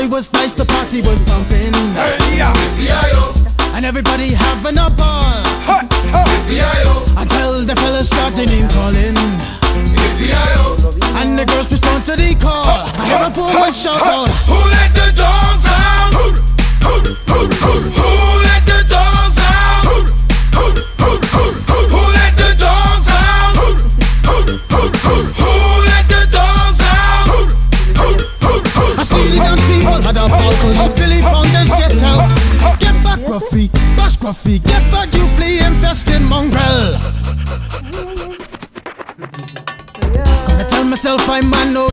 Everybody was nice, the party was pumping. Hey, yeah. And everybody having a ball. Ha, ha. Until the fellas started name calling. And the girls respond to the call. I hear a poor one shout out, Who let the dogs out? Who let the dogs out? Who let the dogs out? Who let the dogs out? I see the dance people had a ball, cause Billy Fountains get out. Get back, Gruffy, bash Gruffy, get back, you flea infested mongrel. Gonna tell myself I'm man, no.